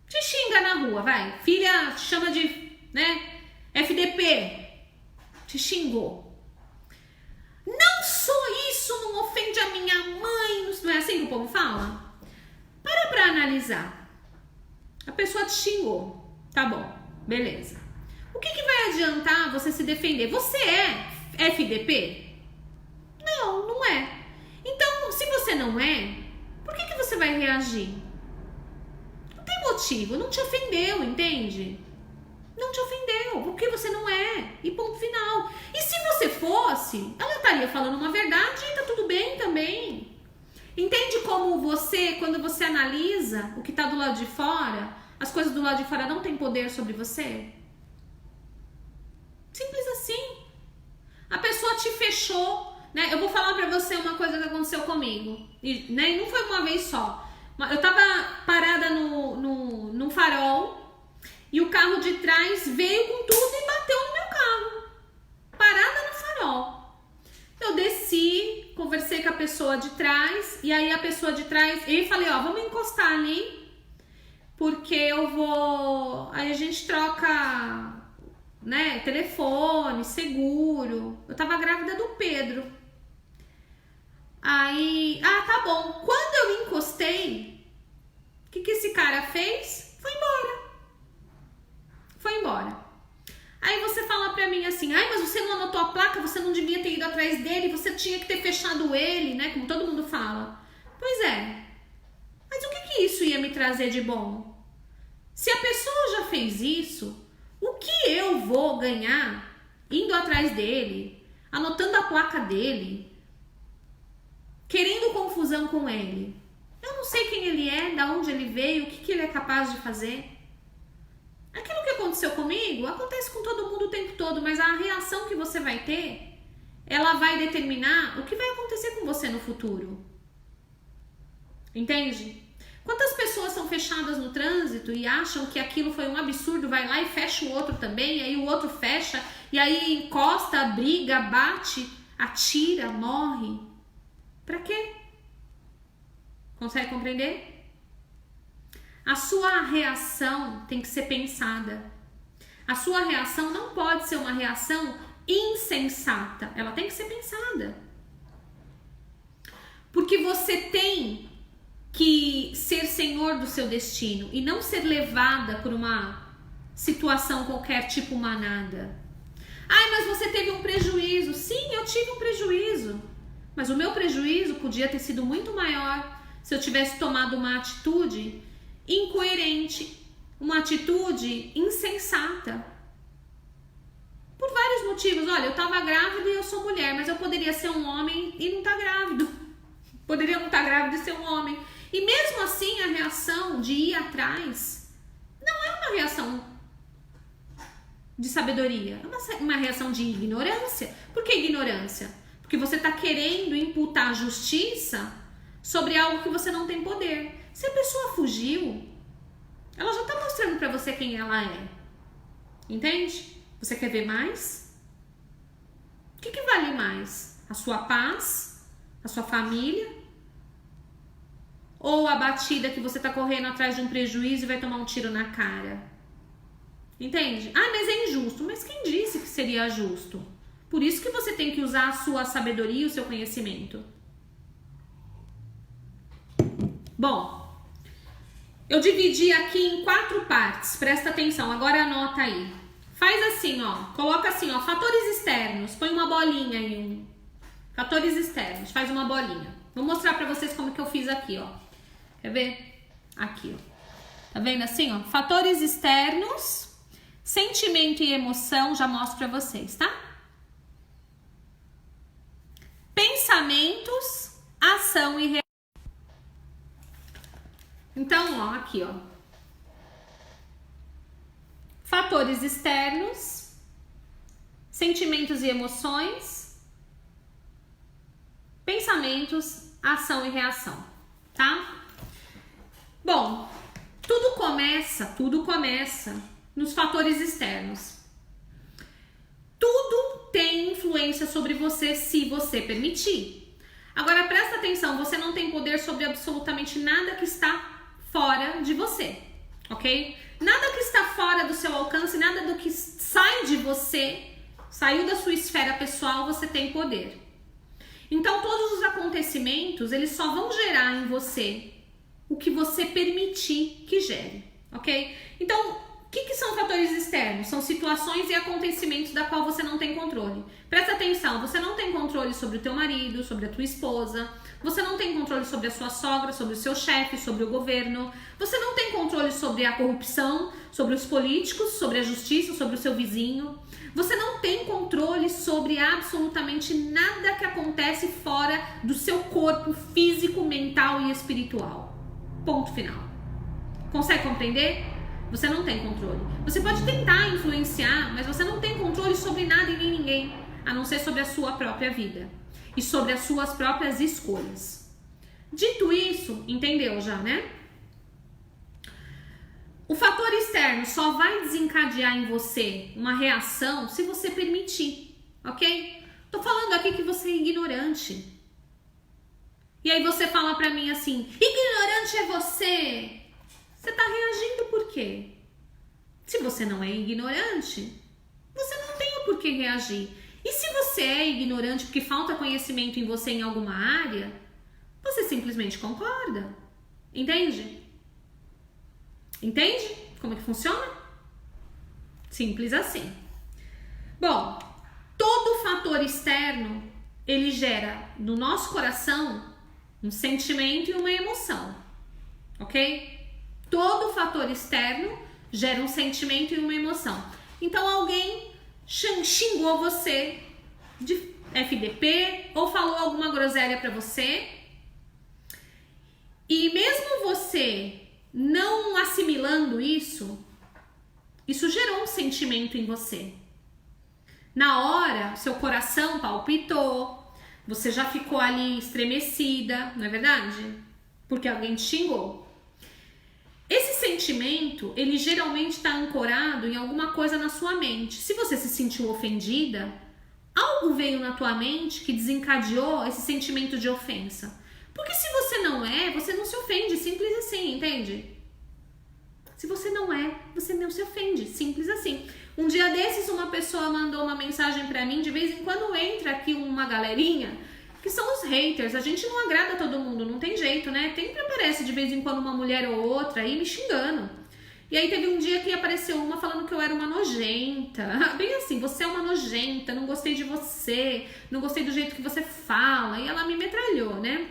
te xinga na rua, vai. Filha te chama de, né, FDP, te xingou. Não sou isso, não ofende a minha mãe, não é assim que o povo fala? Para pra analisar. A pessoa te xingou, tá bom, beleza. O que vai adiantar você se defender? Você é FDP? Não, não é. Então, se você não é, por que você vai reagir? Não tem motivo, não te ofendeu, entende? Não te ofendeu, porque você não é. E ponto final. E se você fosse, ela estaria falando uma verdade e tá tudo bem também. Entende como você, quando você analisa o que tá do lado de fora, as coisas do lado de fora não têm poder sobre você? Simples assim. A pessoa te fechou, né? Eu vou falar pra você uma coisa que aconteceu comigo. E, né? Não foi uma vez só. Eu tava parada no farol e o carro de trás veio com tudo e bateu no meu carro. Parada no farol. Eu desci, conversei com a pessoa de trás e aí a pessoa de trás... Eu falei, ó, vamos encostar ali porque eu vou... Aí a gente troca... né, telefone, seguro. Eu tava grávida do Pedro. Aí, tá bom. Quando eu me encostei, o que esse cara fez? Foi embora. Foi embora. Aí você fala pra mim assim, mas você não anotou a placa, você não devia ter ido atrás dele, você tinha que ter fechado ele, né, como todo mundo fala. Pois é. Mas o que isso ia me trazer de bom? Se a pessoa já fez isso, o que eu vou ganhar indo atrás dele, anotando a placa dele, querendo confusão com ele? Eu não sei quem ele é, de onde ele veio, o que ele é capaz de fazer. Aquilo que aconteceu comigo, acontece com todo mundo o tempo todo, mas a reação que você vai ter, ela vai determinar o que vai acontecer com você no futuro. Entende? Quantas pessoas são fechadas no trânsito e acham que aquilo foi um absurdo, vai lá e fecha o outro também, e aí o outro fecha, e aí encosta, briga, bate, atira, morre. Pra quê? Consegue compreender? A sua reação tem que ser pensada. A sua reação não pode ser uma reação insensata, ela tem que ser pensada. Porque você tem que ser senhor do seu destino e não ser levada por uma situação qualquer, tipo manada. Mas você teve um prejuízo. Sim, eu tive um prejuízo, mas o meu prejuízo podia ter sido muito maior se eu tivesse tomado uma atitude incoerente, uma atitude insensata. Por vários motivos. Olha, eu tava grávida e eu sou mulher, mas eu poderia ser um homem e não tá grávido. Poderia não estar grávida e ser um homem. E mesmo assim, a reação de ir atrás não é uma reação de sabedoria, é uma reação de ignorância. Por que ignorância? Porque você está querendo imputar justiça sobre algo que você não tem poder. Se a pessoa fugiu, ela já está mostrando para você quem ela é. Entende? Você quer ver mais? O que vale mais? A sua paz? A sua família? Ou a batida que você tá correndo atrás de um prejuízo e vai tomar um tiro na cara? Entende? Mas é injusto. Mas quem disse que seria justo? Por isso que você tem que usar a sua sabedoria e o seu conhecimento. Bom, eu dividi aqui em 4 partes. Presta atenção, agora anota aí. Faz assim, ó. Coloca assim, ó. Fatores externos. Põe uma bolinha aí. Fatores externos. Faz uma bolinha. Vou mostrar pra vocês como que eu fiz aqui, ó. Quer ver? Aqui, ó. Tá vendo assim, ó? Fatores externos, sentimento e emoção, já mostro pra vocês, tá? Pensamentos, ação e reação. Então, ó, aqui, ó. Fatores externos, sentimentos e emoções, pensamentos, ação e reação, tá? Bom, tudo começa nos fatores externos. Tudo tem influência sobre você se você permitir. Agora presta atenção, você não tem poder sobre absolutamente nada que está fora de você, ok? Nada que está fora do seu alcance, nada do que sai de você, saiu da sua esfera pessoal, você tem poder. Então todos os acontecimentos, eles só vão gerar em você o que você permitir que gere, ok? Então, o que são fatores externos? São situações e acontecimentos da qual você não tem controle. Presta atenção, você não tem controle sobre o teu marido, sobre a tua esposa, você não tem controle sobre a sua sogra, sobre o seu chefe, sobre o governo, você não tem controle sobre a corrupção, sobre os políticos, sobre a justiça, sobre o seu vizinho. Você não tem controle sobre absolutamente nada que acontece fora do seu corpo físico, mental e espiritual. Ponto final. Consegue compreender? Você não tem controle. Você pode tentar influenciar, mas você não tem controle sobre nada e nem ninguém, a não ser sobre a sua própria vida e sobre as suas próprias escolhas. Dito isso, entendeu já, né? O fator externo só vai desencadear em você uma reação se você permitir, ok? Tô falando aqui que você é ignorante. E aí você fala pra mim assim, ignorante é você? Você tá reagindo por quê? Se você não é ignorante, você não tem o porquê reagir. E se você é ignorante porque falta conhecimento em você em alguma área, você simplesmente concorda. Entende? Entende como é que funciona? Simples assim. Bom, todo fator externo, ele gera no nosso coração um sentimento e uma emoção, ok? Todo fator externo gera um sentimento e uma emoção. Então alguém xingou você de FDP ou falou alguma groselha pra você e mesmo você não assimilando isso gerou um sentimento em você. Na hora, seu coração palpitou, você já ficou ali estremecida, não é verdade? Porque alguém te xingou. Esse sentimento, ele geralmente está ancorado em alguma coisa na sua mente. Se você se sentiu ofendida, algo veio na tua mente que desencadeou esse sentimento de ofensa. Porque se você não é, você não se ofende, simples assim, entende? Se você não é, você não se ofende, simples assim. Um dia desses, uma pessoa mandou uma mensagem pra mim, de vez em quando entra aqui uma galerinha, que são os haters. A gente não agrada todo mundo, não tem jeito, né? Sempre aparece de vez em quando uma mulher ou outra aí me xingando. E aí teve um dia que apareceu uma falando que eu era uma nojenta. Bem assim, você é uma nojenta, não gostei de você, não gostei do jeito que você fala. E ela me metralhou, né?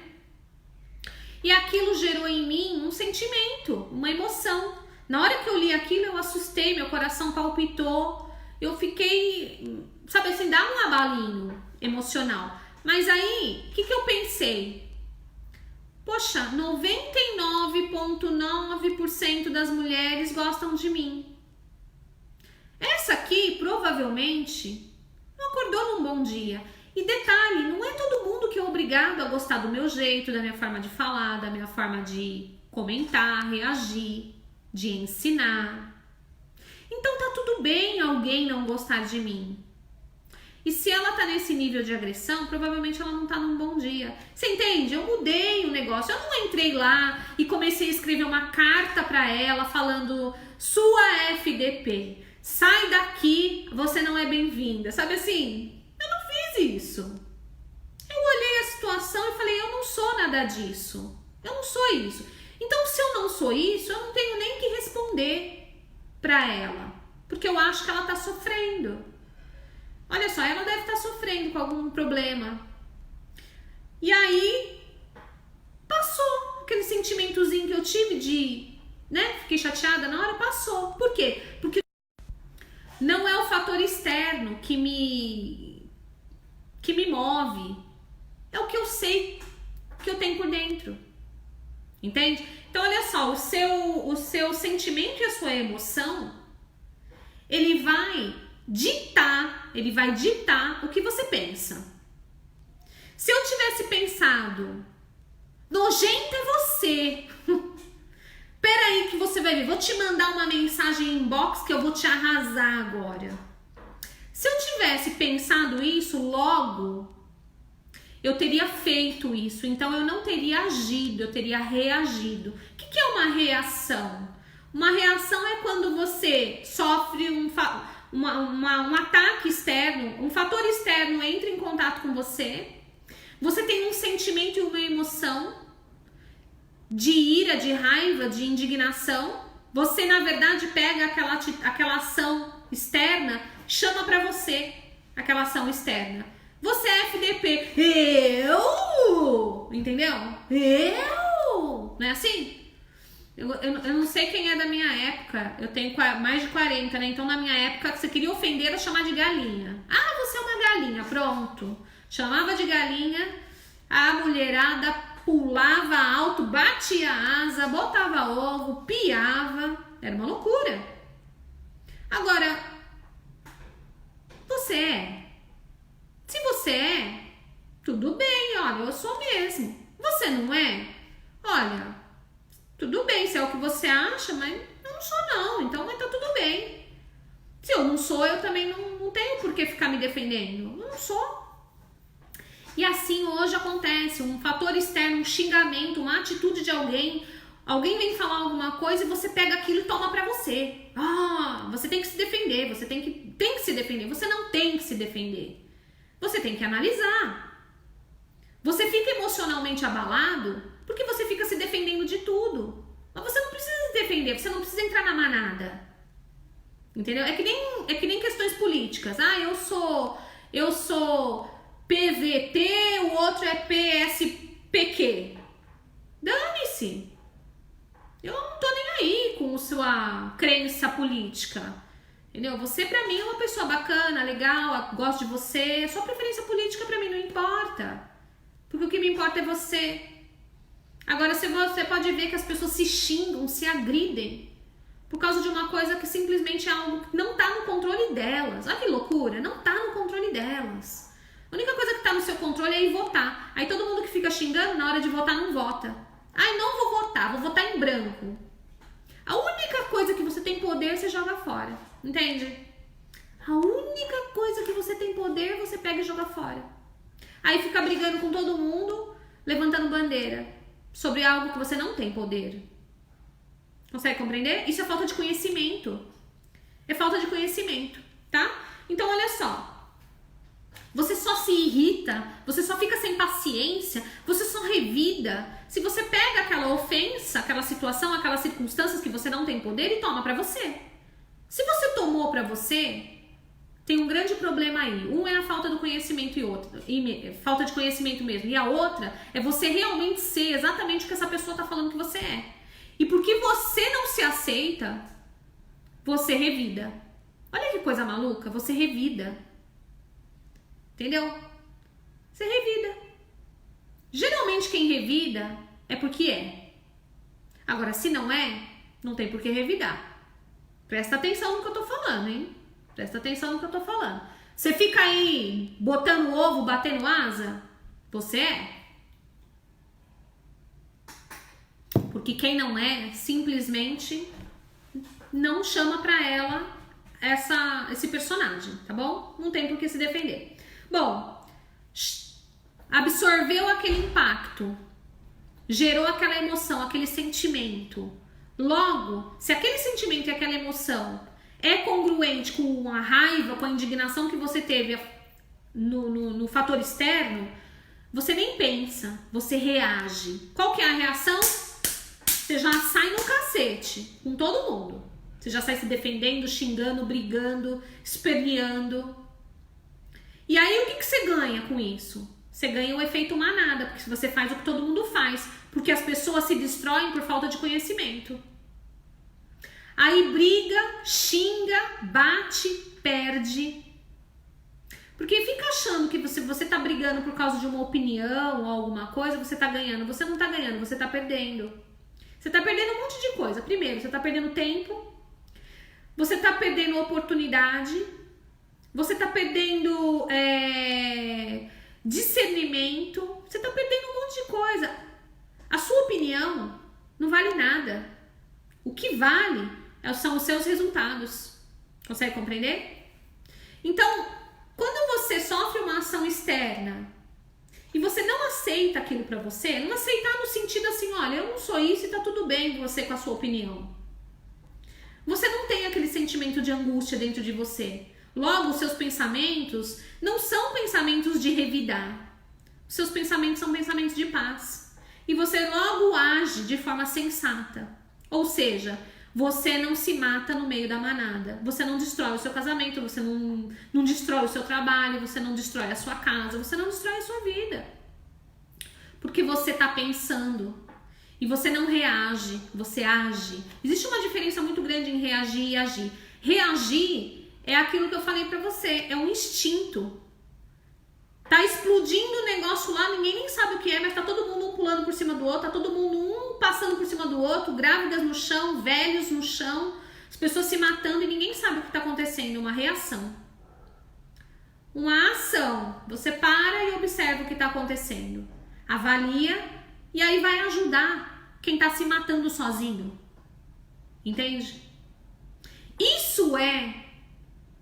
E aquilo gerou em mim um sentimento, uma emoção. Na hora que eu li aquilo, eu assustei, meu coração palpitou. Eu fiquei, sabe assim, dá um abalinho emocional. Mas aí, o que eu pensei? Poxa, 99,9% das mulheres gostam de mim. Essa aqui, provavelmente, não acordou num bom dia. E detalhe, não é todo mundo que é obrigado a gostar do meu jeito, da minha forma de falar, da minha forma de comentar, reagir, de ensinar. Então tá tudo bem alguém não gostar de mim. E se ela tá nesse nível de agressão, provavelmente ela não tá num bom dia. Você entende? Eu mudei o negócio. Eu não entrei lá e comecei a escrever uma carta pra ela falando: sua FDP, sai daqui, você não é bem-vinda. Sabe assim? Eu não fiz isso. Eu olhei a situação e falei: eu não sou nada disso. Eu não sou isso. Então, se eu não sou isso, eu não tenho nem que responder pra ela. Porque eu acho que ela tá sofrendo. Olha só, ela deve estar sofrendo com algum problema. E aí, passou aquele sentimentozinho que eu tive de, né, fiquei chateada na hora, passou. Por quê? Porque não é o fator externo que me move. É o que eu sei que eu tenho por dentro. Entende? Então, olha só, o seu sentimento e a sua emoção, ele vai ditar o que você pensa. Se eu tivesse pensado, nojenta é você, peraí que você vai ver, vou te mandar uma mensagem inbox que eu vou te arrasar agora. Se eu tivesse pensado isso logo, eu teria feito isso, então eu não teria agido, eu teria reagido. O que é uma reação? Uma reação é quando você sofre um ataque externo, um fator externo entra em contato com você, você tem um sentimento e uma emoção de ira, de raiva, de indignação, você na verdade pega aquela ação externa, chama pra você aquela ação externa. Você é FDP, entendeu? Não é assim? Eu não sei quem é da minha época, eu tenho mais de 40, né? Então na minha época, você queria ofender, era chamar de galinha. Ah, você é uma galinha, pronto. Chamava de galinha, a mulherada pulava alto, batia a asa, botava ovo, piava, era uma loucura. Agora, você é. Se você é, tudo bem, olha, eu sou mesmo. Você não é? Olha, tudo bem, se é o que você acha, mas eu não sou não, então mas tá tudo bem. Se eu não sou, eu também não tenho por que ficar me defendendo. Eu não sou. E assim hoje acontece, um fator externo, um xingamento, uma atitude de alguém vem falar alguma coisa e você pega aquilo e toma pra você. Ah, você tem que se defender, você tem que se defender. Você não tem que se defender. Você tem que analisar. Você fica emocionalmente abalado porque você fica se defendendo de tudo. Mas você não precisa se defender, você não precisa entrar na manada. Entendeu? É que nem questões políticas. Ah, eu sou PVT, o outro é PSPQ. Dane-se. Eu não tô nem aí com sua crença política. Entendeu? Você pra mim é uma pessoa bacana, legal, gosto de você. Sua preferência política pra mim não importa. Porque o que me importa é você. Agora você pode ver que as pessoas se xingam, se agridem por causa de uma coisa que simplesmente é algo que não tá no controle delas. Olha que loucura, não tá no controle delas. A única coisa que tá no seu controle é ir votar. Aí todo mundo que fica xingando, na hora de votar, não vota. Ai, não vou votar em branco. A única coisa que você tem poder, você joga fora. Entende? A única coisa que você tem poder, você pega e joga fora. Aí fica brigando com todo mundo, levantando bandeira sobre algo que você não tem poder. Consegue compreender? Isso é falta de conhecimento. É falta de conhecimento, tá? Então, olha só. Você só se irrita, você só fica sem paciência, você só revida se você pega aquela ofensa, aquela situação, aquelas circunstâncias que você não tem poder e toma pra você. Se você tomou pra você, tem um grande problema aí. Um é a falta do conhecimento falta de conhecimento mesmo. E a outra é você realmente ser exatamente o que essa pessoa tá falando que você é. E porque você não se aceita, você revida. Olha que coisa maluca, você revida. Entendeu? Você revida. Geralmente quem revida é porque é. Agora, se não é, não tem por que revidar. Presta atenção no que eu tô falando, hein? Presta atenção no que eu tô falando. Você fica aí botando ovo, batendo asa? Você é. Porque quem não é, simplesmente não chama pra ela esse personagem, tá bom? Não tem por que se defender. Bom, absorveu aquele impacto, gerou aquela emoção, aquele sentimento. Logo, se aquele sentimento e aquela emoção é congruente com a raiva, com a indignação que você teve no fator externo, você nem pensa, você reage. Qual que é a reação? Você já sai no cacete com todo mundo. Você já sai se defendendo, xingando, brigando, esperneando. E aí, o que você ganha com isso? Você ganha o efeito manada, porque você faz o que todo mundo faz, porque as pessoas se destroem por falta de conhecimento. Aí briga, xinga, bate, perde. Porque fica achando que você tá brigando por causa de uma opinião ou alguma coisa, você tá ganhando. Você não tá ganhando, você tá perdendo. Você tá perdendo um monte de coisa. Primeiro, você tá perdendo tempo, você tá perdendo oportunidade, você tá perdendo discernimento, você tá perdendo um monte de coisa. A sua opinião não vale nada. O que vale são os seus resultados. Consegue compreender? Então, quando você sofre uma ação externa e você não aceita aquilo pra você, não aceitar no sentido assim, olha, eu não sou isso e tá tudo bem você com a sua opinião. Você não tem aquele sentimento de angústia dentro de você. Logo, os seus pensamentos não são pensamentos de revidar. Os seus pensamentos são pensamentos de paz. E você logo age de forma sensata. Ou seja, você não se mata no meio da manada. Você não destrói o seu casamento, você não destrói o seu trabalho, você não destrói a sua casa, você não destrói a sua vida. Porque você está pensando. E você não reage, você age. Existe uma diferença muito grande em reagir e agir. Reagir é aquilo que eu falei pra você, é um instinto. Tá explodindo o negócio lá, ninguém nem sabe o que é, mas tá todo mundo um pulando por cima do outro, tá todo mundo um passando por cima do outro, grávidas no chão, velhos no chão, as pessoas se matando e ninguém sabe o que tá acontecendo, uma reação. Uma ação, você para e observa o que tá acontecendo. Avalia e aí vai ajudar quem tá se matando sozinho. Entende? Isso é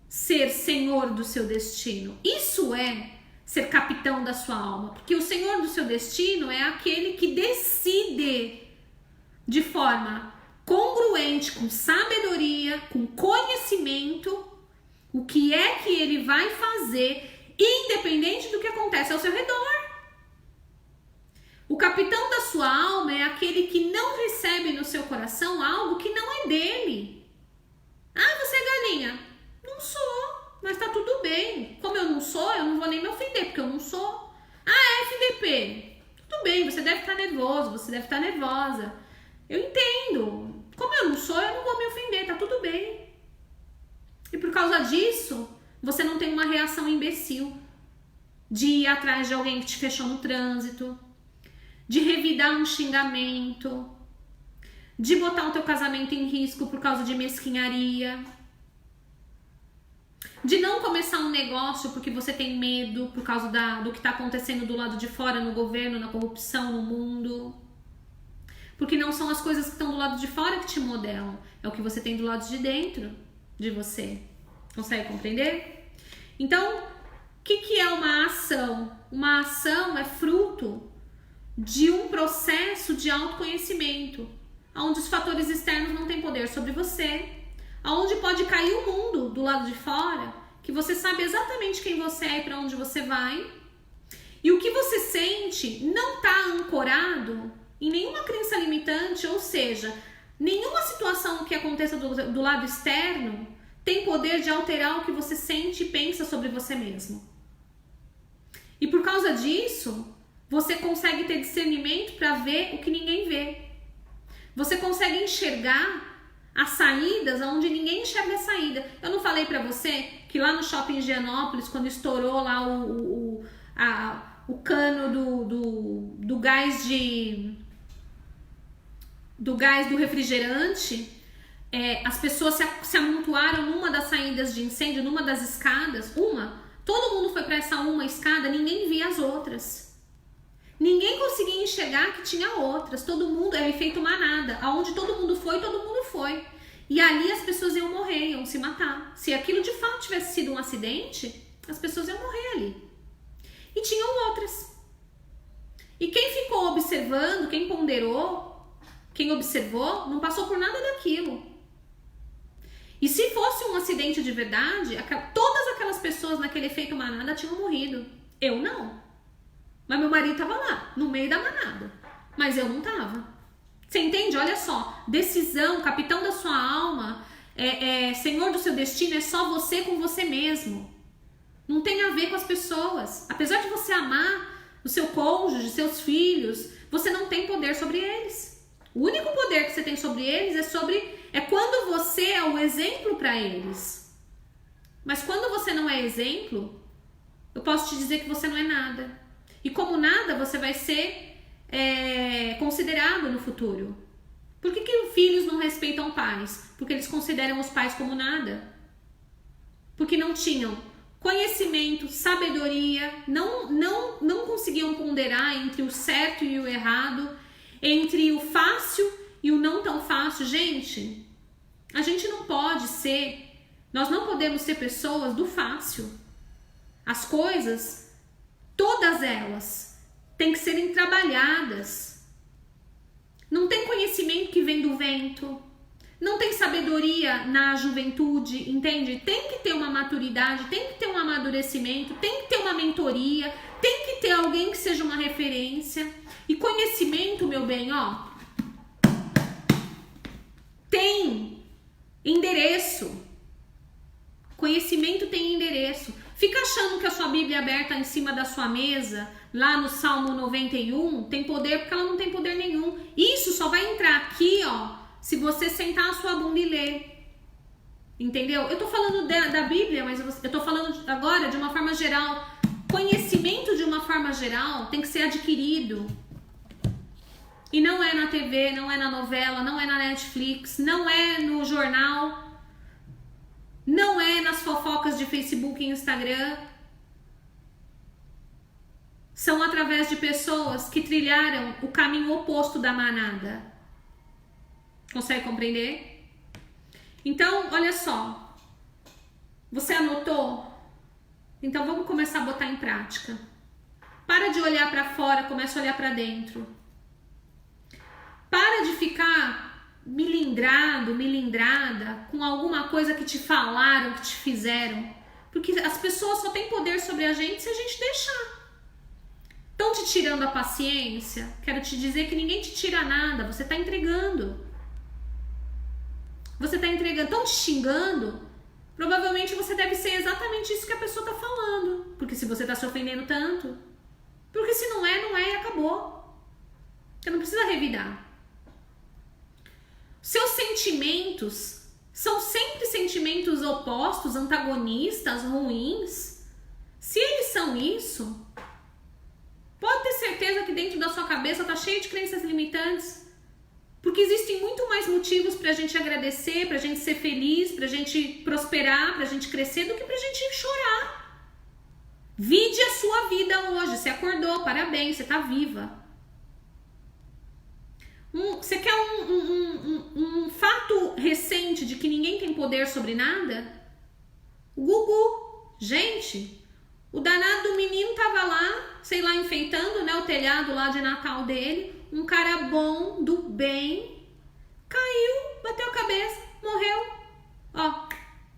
ser senhor do seu destino. Isso é ser capitão da sua alma. Porque o senhor do seu destino é aquele que decide de forma congruente, com sabedoria, com conhecimento, o que é que ele vai fazer, independente do que acontece ao seu redor. O capitão da sua alma é aquele que não recebe no seu coração algo que não é dele. Ah, você é galinha? Não sou, mas tá tudo bem. Como eu não sou, eu não vou nem me ofender, porque eu não sou. Ah, é FDP. Tudo bem, você deve estar nervoso, você deve estar nervosa. Eu entendo. Como eu não sou, eu não vou me ofender, tá tudo bem. E por causa disso, você não tem uma reação imbecil de ir atrás de alguém que te fechou no trânsito, de revidar um xingamento, de botar o teu casamento em risco por causa de mesquinharia, de não começar um negócio porque você tem medo por causa do que está acontecendo do lado de fora, no governo, na corrupção, no mundo. Porque não são as coisas que estão do lado de fora que te modelam, é o que você tem do lado de dentro de você. Consegue compreender? Então, o que é uma ação? Uma ação é fruto de um processo de autoconhecimento, onde os fatores externos não têm poder sobre você, onde pode cair o mundo do lado de fora, que você sabe exatamente quem você é e para onde você vai, e o que você sente não está ancorado em nenhuma crença limitante, ou seja, nenhuma situação que aconteça do lado externo tem poder de alterar o que você sente e pensa sobre você mesmo. E por causa disso, você consegue ter discernimento para ver o que ninguém vê. Você consegue enxergar as saídas onde ninguém enxerga a saída. Eu não falei para você que lá no shopping Higienópolis, quando estourou lá o cano do gás do refrigerante, as pessoas se amontoaram numa das saídas de incêndio, numa das escadas, todo mundo foi para essa uma escada, ninguém via as outras. Ninguém conseguia enxergar que tinha outras. Todo mundo, era efeito manada. Aonde todo mundo foi, todo mundo foi. E ali as pessoas iam morrer, iam se matar. Se aquilo de fato tivesse sido um acidente, as pessoas iam morrer ali. E tinham outras. E quem ficou observando, quem ponderou, quem observou, não passou por nada daquilo. E se fosse um acidente de verdade, todas aquelas pessoas naquele efeito manada tinham morrido. Eu não. Mas meu marido tava lá, no meio da manada. Mas eu não tava. Você entende? Olha só. Decisão, capitão da sua alma, senhor do seu destino, é só você com você mesmo. Não tem a ver com as pessoas. Apesar de você amar o seu cônjuge, seus filhos, você não tem poder sobre eles. O único poder que você tem sobre eles é quando você é o exemplo para eles. Mas quando você não é exemplo, eu posso te dizer que você não é nada. E como nada, você vai ser considerado no futuro. Por que filhos não respeitam pais? Porque eles consideram os pais como nada. Porque não tinham conhecimento, sabedoria, não conseguiam ponderar entre o certo e o errado, entre o fácil e o não tão fácil. Gente, a gente não pode ser, nós não podemos ser pessoas do fácil. As coisas, todas elas, tem que serem trabalhadas. Não tem conhecimento que vem do vento. Não tem sabedoria na juventude, entende? Tem que ter uma maturidade, tem que ter um amadurecimento, tem que ter uma mentoria, tem que ter alguém que seja uma referência. E conhecimento, meu bem, ó, tem endereço. Conhecimento tem endereço. Fica achando que a sua Bíblia aberta em cima da sua mesa, lá no Salmo 91, tem poder, porque ela não tem poder nenhum. Isso só vai entrar aqui, ó, se você sentar a sua bunda e ler. Entendeu? Eu tô falando da Bíblia, mas eu tô falando agora de uma forma geral. Conhecimento de uma forma geral tem que ser adquirido. E não é na TV, não é na novela, não é na Netflix, não é no jornal, não é nas fofocas de Facebook e Instagram. São através de pessoas que trilharam o caminho oposto da manada. Consegue compreender? Então, olha só. Você anotou? Então vamos começar a botar em prática. Para de olhar para fora, começa a olhar para dentro. Para de ficar milindrada com alguma coisa que te falaram, que te fizeram. Porque as pessoas só têm poder sobre a gente se a gente deixar. Estão te tirando a paciência? Quero te dizer que ninguém te tira nada, você está entregando. Você está entregando. Estão te xingando? Provavelmente você deve ser exatamente isso que a pessoa está falando. Porque se você está se ofendendo tanto. Porque se não é, não é e acabou. Você não precisa revidar. Seus sentimentos são sempre sentimentos opostos, antagonistas, ruins. Se eles são isso, pode ter certeza que dentro da sua cabeça está cheio de crenças limitantes. Porque existem muito mais motivos para a gente agradecer, para a gente ser feliz, para a gente prosperar, para a gente crescer, do que para a gente chorar. Vide a sua vida hoje. Você acordou, parabéns, você está viva. Você quer um fato recente de que ninguém tem poder sobre nada? O Gugu. Gente, o danado do menino tava lá, sei lá, enfeitando, né, o telhado lá de Natal dele. Um cara bom, do bem, caiu, bateu a cabeça, morreu. Ó,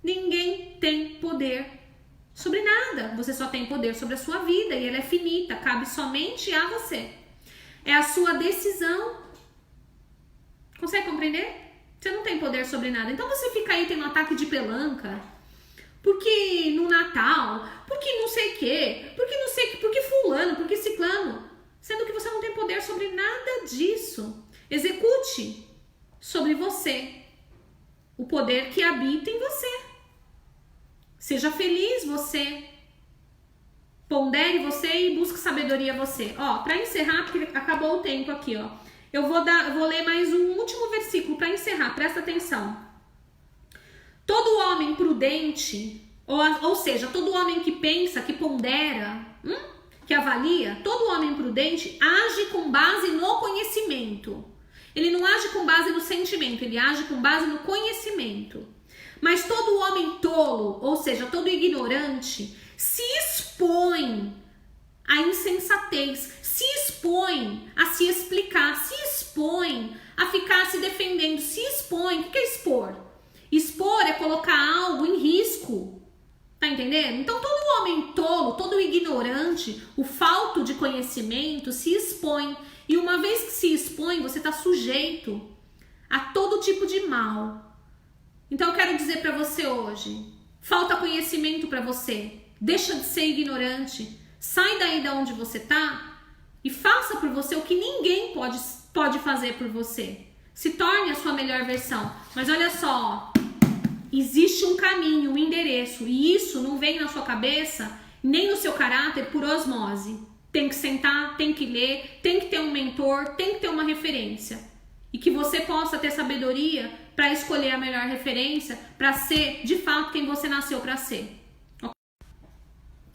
ninguém tem poder sobre nada. Você só tem poder sobre a sua vida e ela é finita, cabe somente a você. É a sua decisão. Consegue compreender? Você não tem poder sobre nada. Então você fica aí tendo um ataque de pelanca. Porque no Natal, porque não sei o quê, porque não sei o quê, porque fulano, porque ciclano. Sendo que você não tem poder sobre nada disso. Execute sobre você o poder que habita em você. Seja feliz você. Pondere você e busque sabedoria você. Ó, pra encerrar, porque acabou o tempo aqui, ó. Eu vou ler mais um último versículo para encerrar, presta atenção. Todo homem prudente, ou seja, todo homem que pensa, que pondera, que avalia, todo homem prudente age com base no conhecimento. Ele não age com base no sentimento, ele age com base no conhecimento. Mas todo homem tolo, ou seja, todo ignorante, se expõe à insensatez, se expõe a se explicar, se expõe a ficar se defendendo, se expõe. O que é expor? Expor é colocar algo em risco. Tá entendendo? Então todo homem tolo, todo ignorante, o falto de conhecimento se expõe. E uma vez que se expõe, você está sujeito a todo tipo de mal. Então eu quero dizer para você hoje, falta conhecimento para você. Deixa de ser ignorante. Sai daí de onde você tá. E faça por você o que ninguém pode fazer por você. Se torne a sua melhor versão. Mas olha só, ó, existe um caminho, um endereço. E isso não vem na sua cabeça, nem no seu caráter por osmose. Tem que sentar, tem que ler, tem que ter um mentor, tem que ter uma referência. E que você possa ter sabedoria para escolher a melhor referência, para ser de fato quem você nasceu para ser.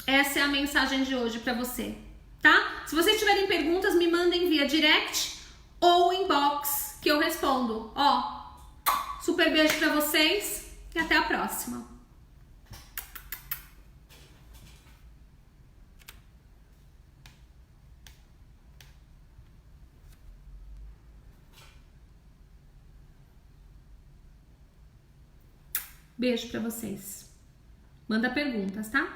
Essa é a mensagem de hoje para você. Tá? Se vocês tiverem perguntas, me mandem via direct ou inbox que eu respondo. Ó, super beijo pra vocês e até a próxima. Beijo pra vocês. Manda perguntas, tá?